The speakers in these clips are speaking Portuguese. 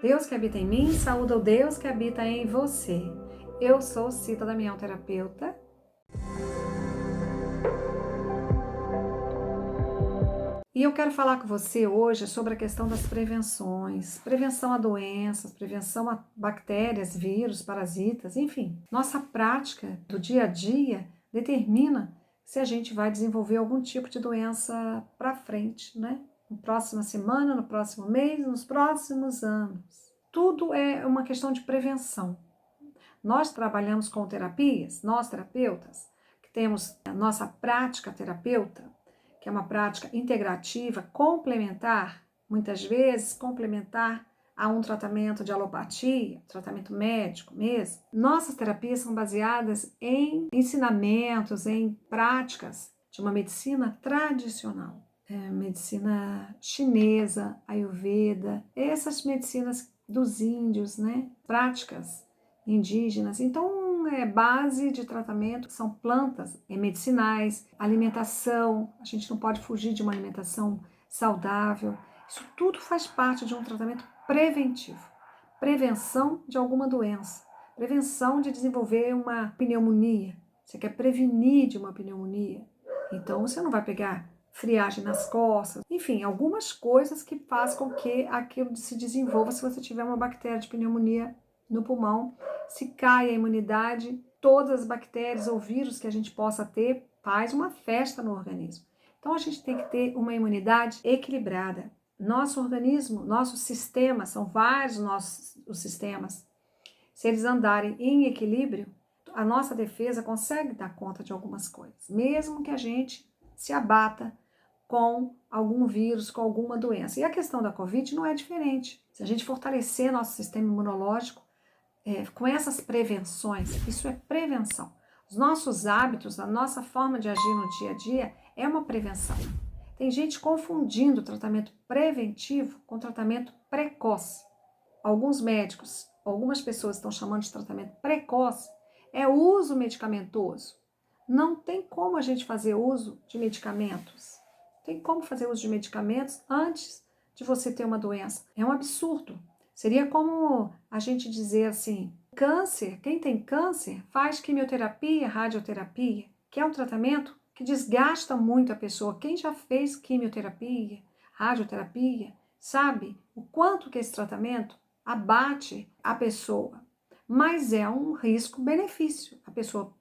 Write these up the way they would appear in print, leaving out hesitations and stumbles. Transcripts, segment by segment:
Deus que habita em mim, saúda o Deus que habita em você. Eu sou Cita Damião, terapeuta. E eu quero falar com você hoje sobre a questão das prevenções. Prevenção a doenças, prevenção a bactérias, vírus, parasitas, enfim. Nossa prática do dia a dia determina se a gente vai desenvolver algum tipo de doença para frente, né? Na próxima semana, no próximo mês, nos próximos anos. Tudo é uma questão de prevenção. Nós trabalhamos com terapias, nós terapeutas, que temos a nossa prática terapeuta, que é uma prática integrativa, complementar, muitas vezes complementar a um tratamento de alopatia, tratamento médico mesmo. Nossas terapias são baseadas em ensinamentos, em práticas de uma medicina tradicional. Medicina chinesa, ayurveda, essas medicinas dos índios, né? Práticas indígenas. Então, base de tratamento são plantas medicinais, alimentação. A gente não pode fugir de uma alimentação saudável. Isso tudo faz parte de um tratamento preventivo. Prevenção de alguma doença. Prevenção de desenvolver uma pneumonia. Você quer prevenir de uma pneumonia. Então, você não vai pegar friagem nas costas, enfim, algumas coisas que fazem com que aquilo se desenvolva se você tiver uma bactéria de pneumonia no pulmão. Se cai a imunidade, todas as bactérias ou vírus que a gente possa ter, faz uma festa no organismo. Então a gente tem que ter uma imunidade equilibrada. Nosso organismo, nosso sistema, são vários os sistemas. Se eles andarem em equilíbrio, a nossa defesa consegue dar conta de algumas coisas, mesmo que a gente se abata com algum vírus, com alguma doença. E a questão da Covid não é diferente. Se a gente fortalecer nosso sistema imunológico com essas prevenções, isso é prevenção. Os nossos hábitos, a nossa forma de agir no dia a dia é uma prevenção. Tem gente confundindo tratamento preventivo com tratamento precoce. Alguns médicos, algumas pessoas estão chamando de tratamento precoce, é uso medicamentoso. Não tem como a gente fazer uso de medicamentos. Tem como fazer uso de medicamentos antes de você ter uma doença. É um absurdo. Seria como a gente dizer assim, câncer, quem tem câncer faz quimioterapia, radioterapia, que é um tratamento que desgasta muito a pessoa. Quem já fez quimioterapia, radioterapia, sabe o quanto que esse tratamento abate a pessoa. Mas é um risco-benefício. A pessoa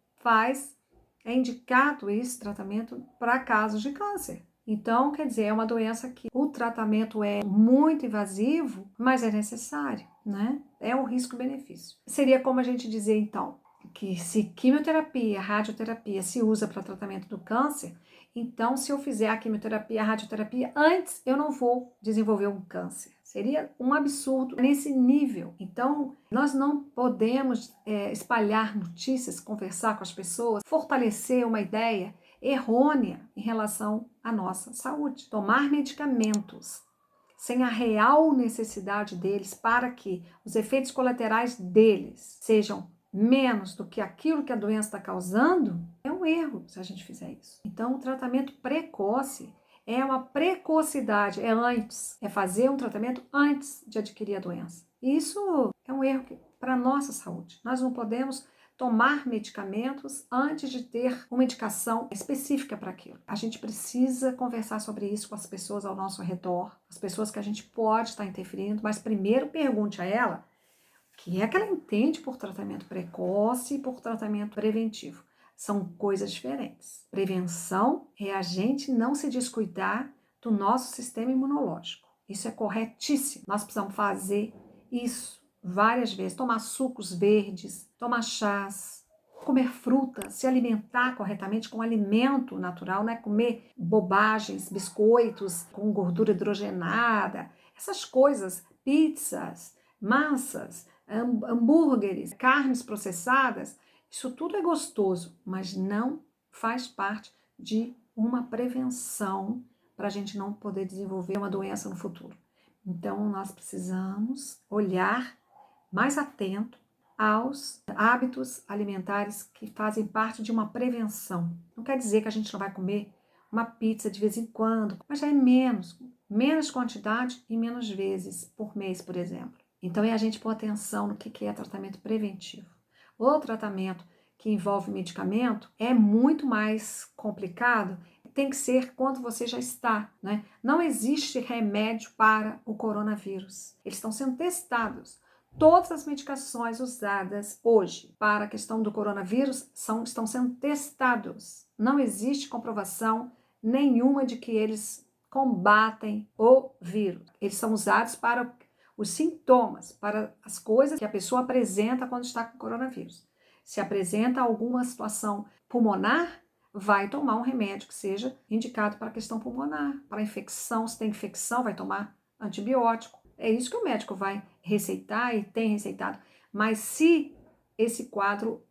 é indicado esse tratamento para casos de câncer. Então, quer dizer, é uma doença que o tratamento é muito invasivo, mas é necessário, né? É um risco-benefício. Seria como a gente dizer, então, que se quimioterapia, radioterapia se usa para tratamento do câncer, então se eu fizer a quimioterapia, a radioterapia, antes eu não vou desenvolver um câncer. Seria um absurdo nesse nível. Então, nós não podemos espalhar notícias, conversar com as pessoas, fortalecer uma ideia errônea em relação à nossa saúde. Tomar medicamentos sem a real necessidade deles para que os efeitos colaterais deles sejam menos do que aquilo que a doença está causando, é um erro se a gente fizer isso. Então, o tratamento precoce é uma precocidade, é antes, é fazer um tratamento antes de adquirir a doença. Isso é um erro para a nossa saúde. Nós não podemos tomar medicamentos antes de ter uma indicação específica para aquilo. A gente precisa conversar sobre isso com as pessoas ao nosso redor, as pessoas que a gente pode estar interferindo, mas primeiro pergunte a ela o que é que ela entende por tratamento precoce e por tratamento preventivo. São coisas diferentes. Prevenção é a gente não se descuidar do nosso sistema imunológico. Isso é corretíssimo. Nós precisamos fazer isso várias vezes. Tomar sucos verdes, tomar chás, comer frutas, se alimentar corretamente com alimento natural, não é comer bobagens, biscoitos com gordura hidrogenada, essas coisas, pizzas, massas, hambúrgueres, carnes processadas. Isso tudo é gostoso, mas não faz parte de uma prevenção para a gente não poder desenvolver uma doença no futuro. Então, nós precisamos olhar mais atento aos hábitos alimentares que fazem parte de uma prevenção. Não quer dizer que a gente não vai comer uma pizza de vez em quando, mas já é menos quantidade e menos vezes por mês, por exemplo. Então é a gente pôr atenção no que é tratamento preventivo. O tratamento que envolve medicamento é muito mais complicado, tem que ser quando você já está, né? Não existe remédio para o coronavírus. Eles estão sendo testados. Todas as medicações usadas hoje para a questão do coronavírus estão sendo testados. Não existe comprovação nenhuma de que eles combatem o vírus. Eles são usados para os sintomas, para as coisas que a pessoa apresenta quando está com coronavírus. Se apresenta alguma situação pulmonar, vai tomar um remédio que seja indicado para a questão pulmonar. Para infecção, se tem infecção, vai tomar antibiótico. É isso que o médico vai receitar e tem receitado. Mas se esse quadro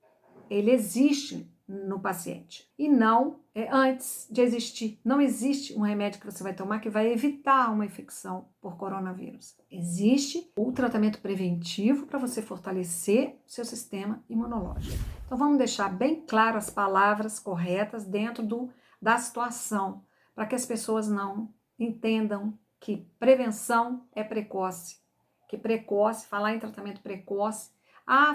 ele existe no paciente e não antes de existir. Não existe um remédio que você vai tomar que vai evitar uma infecção por coronavírus. Existe o tratamento preventivo para você fortalecer o seu sistema imunológico. Então vamos deixar bem claro as palavras corretas dentro da situação, para que as pessoas não entendam que prevenção é precoce. Que precoce, falar em tratamento precoce,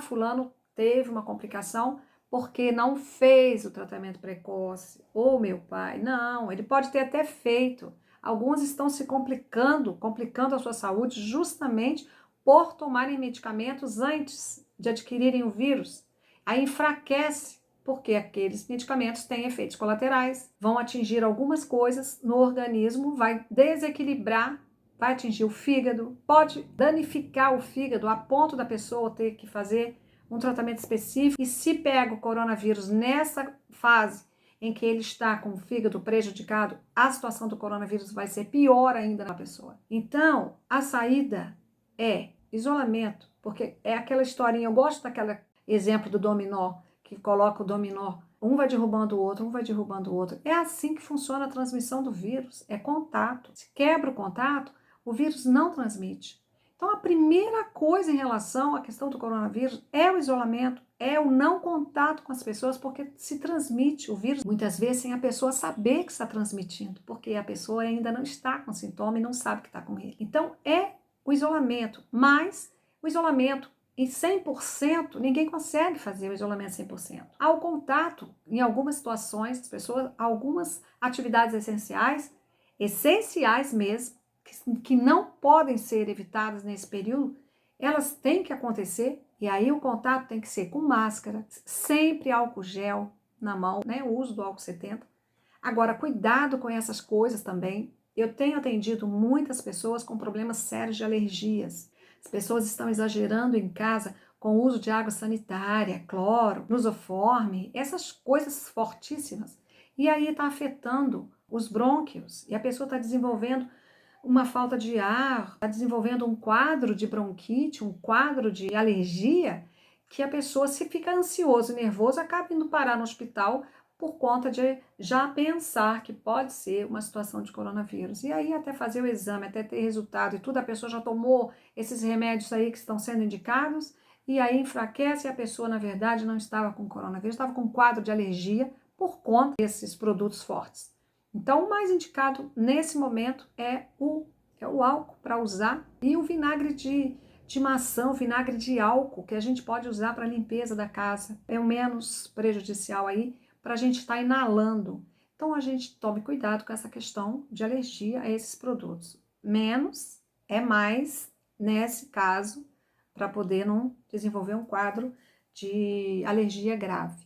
fulano teve uma complicação porque não fez o tratamento precoce. Meu pai, não, ele pode ter até feito. Alguns estão se complicando a sua saúde justamente por tomarem medicamentos antes de adquirirem o vírus. Aí enfraquece, porque aqueles medicamentos têm efeitos colaterais, vão atingir algumas coisas no organismo, vai desequilibrar, vai atingir o fígado, pode danificar o fígado a ponto da pessoa ter que fazer um tratamento específico. E se pega o coronavírus nessa fase em que ele está com o fígado prejudicado, a situação do coronavírus vai ser pior ainda na pessoa. Então, a saída é isolamento, porque é aquela historinha, eu gosto daquele exemplo do dominó, que coloca o dominó, um vai derrubando o outro, um vai derrubando o outro. É assim que funciona a transmissão do vírus, é contato. Se quebra o contato, o vírus não transmite. Então, a primeira coisa em relação à questão do coronavírus é o isolamento, é o não contato com as pessoas, porque se transmite o vírus muitas vezes sem a pessoa saber que está transmitindo, porque a pessoa ainda não está com sintoma e não sabe que está com ele. Então, é o isolamento, mas o isolamento em 100%, ninguém consegue fazer o isolamento 100%. Há o contato, em algumas situações, as pessoas, algumas atividades essenciais mesmo, que não podem ser evitadas nesse período, elas têm que acontecer, e aí o contato tem que ser com máscara, sempre álcool gel na mão, né? O uso do álcool 70. Agora, cuidado com essas coisas também. Eu tenho atendido muitas pessoas com problemas sérios de alergias. As pessoas estão exagerando em casa com o uso de água sanitária, cloro, nusoforme, essas coisas fortíssimas. E aí está afetando os brônquios, e a pessoa está desenvolvendo uma falta de ar, está desenvolvendo um quadro de bronquite, um quadro de alergia, que a pessoa, se fica ansioso e nervoso, acaba indo parar no hospital por conta de já pensar que pode ser uma situação de coronavírus. E aí até fazer o exame, até ter resultado e tudo, a pessoa já tomou esses remédios aí que estão sendo indicados, e aí enfraquece e a pessoa, na verdade, não estava com coronavírus, estava com um quadro de alergia por conta desses produtos fortes. Então, o mais indicado nesse momento é o álcool para usar, e o vinagre de maçã, o vinagre de álcool, que a gente pode usar para limpeza da casa. É o menos prejudicial aí para a gente estar inalando. Então, a gente tome cuidado com essa questão de alergia a esses produtos. Menos é mais nesse caso, para poder não desenvolver um quadro de alergia grave.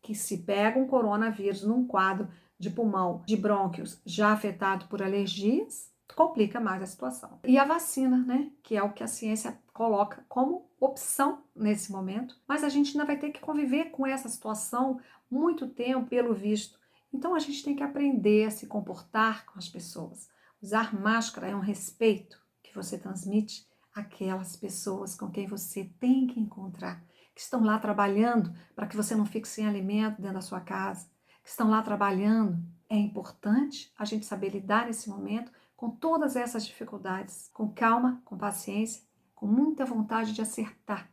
Que se pega um coronavírus num quadro de pulmão, de brônquios já afetado por alergias, complica mais a situação. E a vacina, né, que é o que a ciência coloca como opção nesse momento, mas a gente ainda vai ter que conviver com essa situação muito tempo, pelo visto. Então a gente tem que aprender a se comportar com as pessoas. Usar máscara é um respeito que você transmite àquelas pessoas com quem você tem que encontrar, que estão lá trabalhando para que você não fique sem alimento dentro da sua casa, que estão lá trabalhando. É importante a gente saber lidar nesse momento com todas essas dificuldades, com calma, com paciência, com muita vontade de acertar.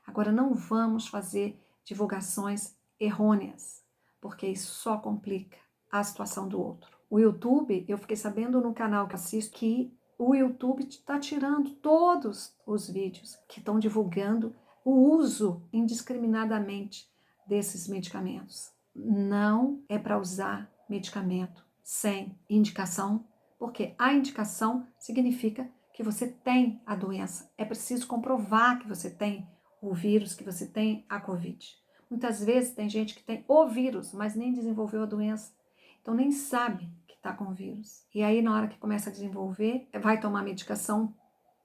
Agora, não vamos fazer divulgações errôneas, porque isso só complica a situação do outro. O YouTube, eu fiquei sabendo no canal que assisto que o YouTube está tirando todos os vídeos que estão divulgando o uso indiscriminadamente desses medicamentos. Não é para usar medicamento sem indicação, porque a indicação significa que você tem a doença. É preciso comprovar que você tem o vírus, que você tem a Covid. Muitas vezes tem gente que tem o vírus, mas nem desenvolveu a doença. Então nem sabe que está com o vírus. E aí na hora que começa a desenvolver, vai tomar medicação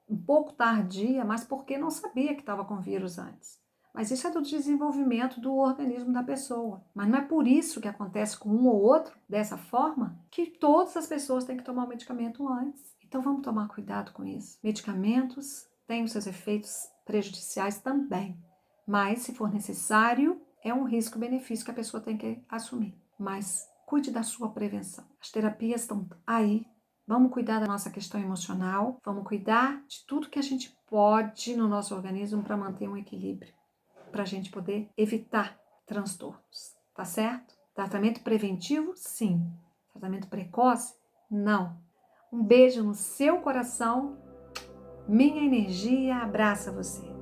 um pouco tardia, mas porque não sabia que estava com vírus antes. Mas isso é do desenvolvimento do organismo da pessoa. Mas não é por isso que acontece com um ou outro, dessa forma, que todas as pessoas têm que tomar o medicamento antes. Então vamos tomar cuidado com isso. Medicamentos têm os seus efeitos prejudiciais também. Mas, se for necessário, é um risco-benefício que a pessoa tem que assumir. Mas cuide da sua prevenção. As terapias estão aí. Vamos cuidar da nossa questão emocional, vamos cuidar de tudo que a gente pode no nosso organismo para manter um equilíbrio, para a gente poder evitar transtornos, tá certo? Tratamento preventivo, sim. Tratamento precoce, não. Um beijo no seu coração, minha energia abraça você.